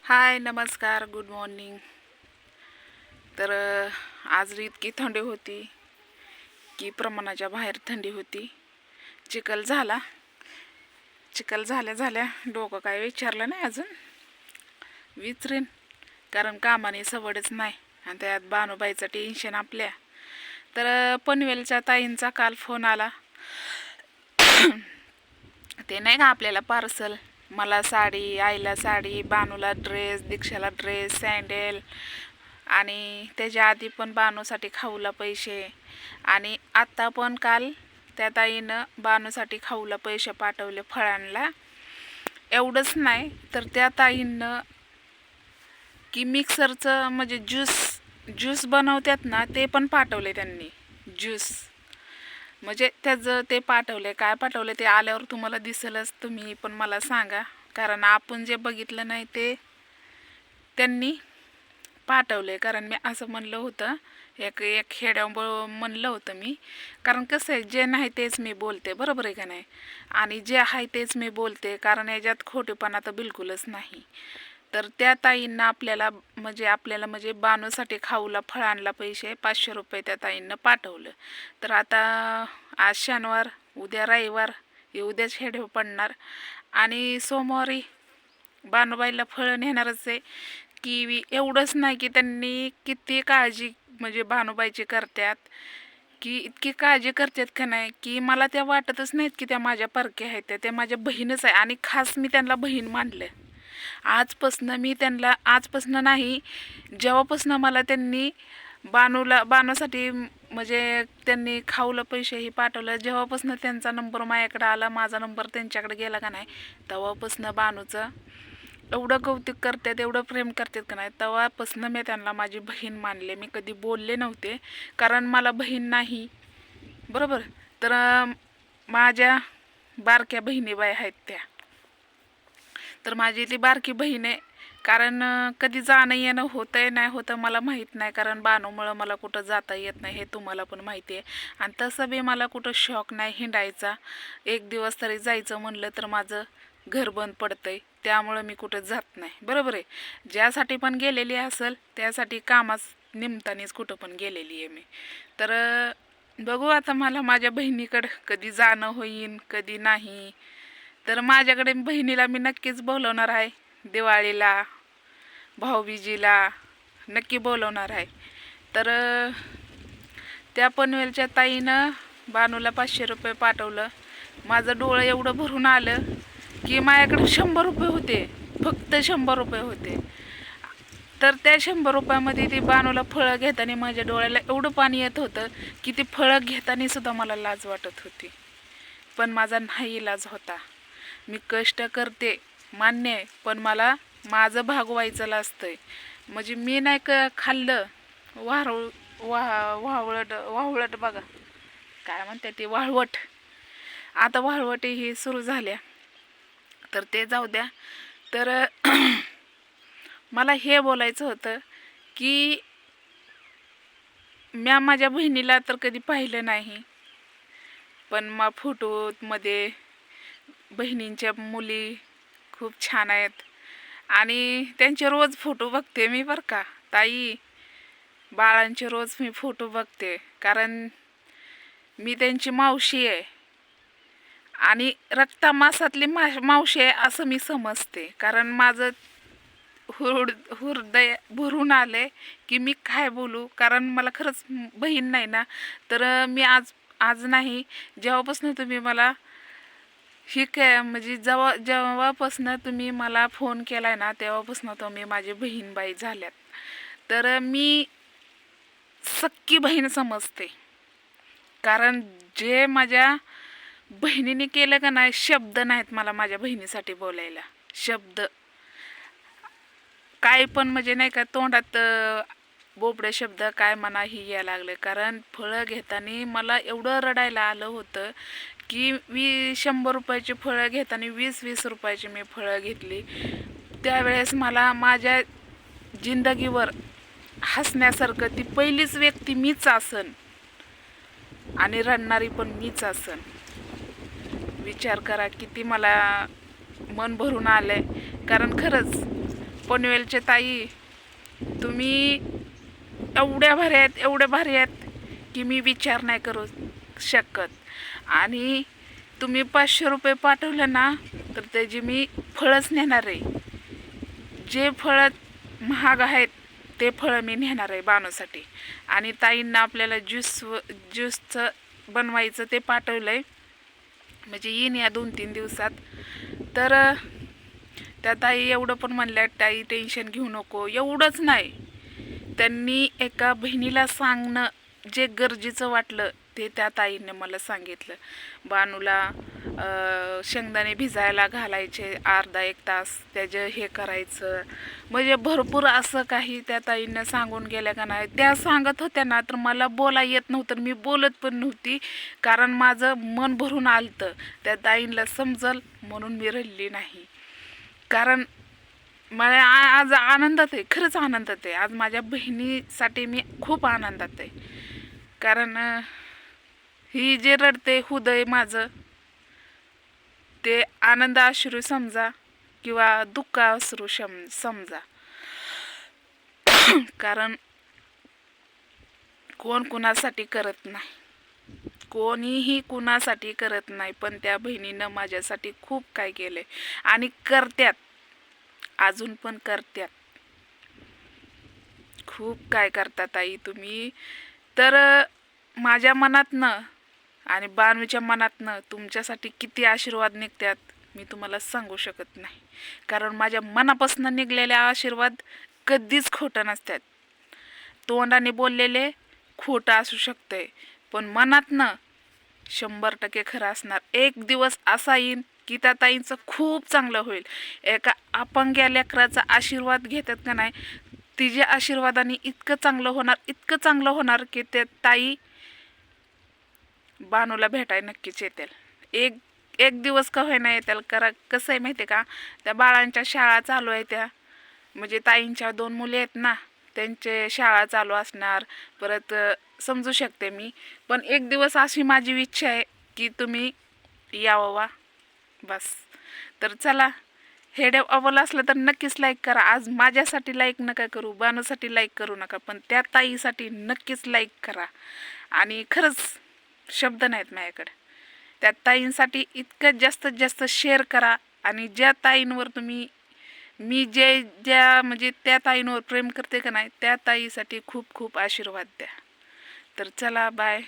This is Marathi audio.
हाय नमस्कार गुड मॉर्निंग. तर आज इतकी थंडी होती की प्रमाणाच्या बाहेर थंडी होती. चिखल झाल्या झाल्या डोकं काय विचारलं नाही अजून, विचारेन कारण कामाने सवडच नाही आणि त्यात बानूबाईचं टेन्शन आपल्या. तर पनवेलच्या ताईंचा काल फोन आला. ते नाही का आपल्याला पार्सल, मला साडी, आईला साडी, बानूला ड्रेस, दीक्षाला ड्रेस, सँडेल आणि त्याच्या आधी पण बानूसाठी खाऊला पैसे. आणि आत्ता पण काल त्या ताईनं बानूसाठी खाऊला पैसे पाठवले फळांना. एवढंच नाही तर त्या ताईनं की मिक्सरचं म्हणजे ज्यूस बनवतात ना ते पण पाठवले त्यांनी. ज्यूस म्हणजे त्याचं ते पाठवले. काय पाठवले ते आल्यावर तुम्हाला दिसेलच, तुम्ही पण मला सांगा कारण आपण जे बघितलं नाही ते त्यांनी पाठवले. कारण मी असं म्हणलं होतं, एक खेड्यावर म्हणलं होतं मी, कारण कसं आहे जे नाही तेच मी बोलते, बरोबर आहे का नाही, आणि जे आहे तेच मी बोलते कारण याच्यात खोटेपणा तर बिलकुलच नाही. तर त्या ताईंना आपल्याला म्हणजे बानूसाठी खाऊला फळांना पैसे 500 रुपये त्या ताईंना पाठवलं. तर आता आज शनिवार, उद्या रविवार, उद्याच हेड पडणार आणि सोमवारी बानूबाईला फळं नेणारच आहे. की एवढंच नाही की त्यांनी किती काळजी म्हणजे बानूबाईची करतात, की इतकी काळजी करतात का नाही की मला त्या वाटतच नाहीत की त्या माझ्या परक्या आहेत. त्या माझ्या बहीणच आहे आणि खास मी त्यांना बहीण मानलं. आजपासनं नाही, जेव्हापासनं मला त्यांनी बानूसाठी म्हणजे त्यांनी खाऊला पैसेही पाठवलं, जेव्हापासनं त्यांचा नंबर माझ्याकडे आला, माझा नंबर त्यांच्याकडे गेला का नाही, तेव्हापासनं बानूचं एवढं कौतुक करतात, एवढं प्रेम करतात का नाही, तेव्हापासनं मी त्यांना माझी बहीण मानले. मी कधी बोलले नव्हते कारण मला बहीण नाही, बरोबर. तर माझ्या बारक्या बहिणीबाई आहेत त्या, तर माझी ती बारकी बहीण आहे. कारण कधी जाणं येणं होतंय नाही होतं मला माहीत नाही, कारण बानूमुळं मला कुठं जाता येत नाही हे तुम्हाला पण माहिती आहे. आणि तसं बी मला कुठं शौक नाही हिंडायचा. एक दिवस तरी जायचं म्हणलं तर माझं घर बंद पडतंय, त्यामुळं मी कुठं जात नाही, बरोबर आहे. ज्यासाठी पण गेलेली असेल त्यासाठी कामाच निमित्तानेच कुठं पण गेलेली आहे मी. तर बघू आता मला माझ्या बहिणीकडं कधी जाणं होईन कधी नाही. तर माझ्याकडे बहिणीला मी नक्कीच बोलवणार आहे, दिवाळीला, भाऊबीजीला नक्की बोलवणार आहे. तर त्या पनवेलच्या ताईनं बानूला 500 रुपये पाठवलं. माझं डोळं एवढं भरून आलं की माझ्याकडे 100 रुपये होते, फक्त 100 रुपये होते. तर त्या 100 रुपयामध्ये ती बानूला फळं घेताना माझ्या डोळ्याला एवढं पाणी येत होतं की ती फळं घेताना सुद्धा मला लाज वाटत होती, पण माझा नाही इलाज होता. मी कष्ट करते मान्य आहे, पण मला माझं भागवायचं असतंय. म्हणजे मी नाही खाल्लं वाहवळट बघा काय म्हणते ते, वाळवट. आता वाळवटी ही सुरू झाल्या, तर ते जाऊ द्या. तर मला हे बोलायचं होतं की मी माझ्या बहिणीला तर कधी पाहिलं नाही, पण मग फोटोमध्ये बहिणींच्या मुली खूप छान आहेत आणि त्यांचे रोज फोटो बघते मी, बरं का ताई. बाळांचे रोज मी फोटो बघते कारण मी त्यांची मावशी आहे आणि रक्तामासातली मावशी आहे असं मी समजते. कारण माझं हृदय भरून आले की मी काय बोलू, कारण मला खरंच बहीण नाही ना. तर मी आज नाही, जेव्हापासून तुम्ही मला म्हणजे जेव्हापासून तुम्ही मला फोन केलाय ना तेव्हापासून तुम्ही माझी बहीणबाई झाल्यात. तर मी सक्की बहीण समजते, कारण जे माझ्या बहिणीने केलं का नाही, शब्द नाहीत मला माझ्या बहिणीसाठी बोलायला. शब्द काय पण म्हणजे नाही का, तोंडात बोबडे शब्द काय मनाही यायला लागले. कारण फळं घेताना मला एवढं रडायला आलं होतं की 100 रुपयाची फळं घेताना 20-20 रुपयाची मी फळं घेतली. त्यावेळेस मला माझ्या जिंदगीवर हसण्यासारखं ती पहिलीच व्यक्ती मीच असन आणि रडणारी पण मीच असन. विचार करा किती मला मन भरून आलंय. कारण खरंच पनवेलचे ताई, तुम्ही एवढ्या भारी आहेत की मी विचार नाही करू शकत. आणि तुम्ही 500 रुपये पाठवलं ना तर त्याची मी फळच नेणार आहे. जे फळं महाग आहेत ते फळं मी नेणार आहे बानूसाठी. आणि ताईंना आपल्याला ज्यूसचं बनवायचं ते पाठवलं आहे, म्हणजे येईन या 2-3 दिवसात. तर त्या ताई एवढं पण म्हणल्या, ताई टेन्शन घेऊ नको. एवढंच नाही, त्यांनी एका बहिणीला सांगणं जे गरजेचं वाटलं ते त्या ताईने मला सांगितलं. बानूला शेंगदाणे भिजायला घालायचे अर्धा 1 तास, त्याचं हे करायचं, म्हणजे भरपूर असं काही त्या ताईंना सांगून गेल्या का नाही. त्या सांगत होत्या ना तर मला बोला येत नव्हतं, मी बोलत पण नव्हती, कारण माझं मन भरून आलतं. त्या ताईंना समजल म्हणून मी रडली नाही. कारण मला आज आनंदात आहे, खरंच आनंदात आहे. आज माझ्या बहिणीसाठी मी खूप आनंदात आहे. कारण ही जे रडते हृदय माझं, ते आनंद अश्रू समजा किंवा दुःख अश्रू समजा. कारण कोण कुणासाठी करत नाही, कोणीही कुणासाठी करत नाही, पण त्या बहिणीनं माझ्यासाठी खूप काय केलंय आणि करत्यात, अजून पण करत्यात. खूप काय करतात आई तुम्ही. तर माझ्या मनातनं आणि बानूच्या मनातनं तुमच्यासाठी किती आशीर्वाद निघतात मी तुम्हाला सांगू शकत नाही. कारण माझ्या मनापासून निघलेले आशीर्वाद कधीच खोटं नसतात. तोंडाने बोललेले खोटं असू शकते, पण मनातनं 100% खरं असणार. एक दिवस असा येईन की त्या ताईंचं खूप चांगलं होईल. एका अपंग्या लेकराचा आशीर्वाद घेतात का नाही, तिच्या आशीर्वादाने इतकं चांगलं होणार की त्या ताई बानूला भेटायला नक्कीच येतील. एक दिवस का होईना येतील. कसं आहे माहिती आहे का, त्या बाळांच्या शाळा चालू आहे, त्या म्हणजे ताईंच्या 2 मुली आहेत ना, त्यांचे शाळा चालू असणार. परत समजू शकते मी, पण एक दिवस अशी माझी इच्छा आहे की तुम्ही यावं बस. तर चला, हे आवडलं असलं तर नक्कीच लाईक करा. आज माझ्यासाठी लाईक नका करू, बानूसाठी लाईक करू नका, पण त्या ताईसाठी नक्कीच लाईक करा. आणि खरंच शब्द नाहीत माझ्याकडे. त्या ताईंसाठी इतकं जास्तीत जास्त शेअर करा. आणि ज्या ताईंवर मी ज्या म्हणजे त्या ताईंवर प्रेम करते का नाही, त्या ताईसाठी खूप खूप आशीर्वाद द्या. तर चला, बाय.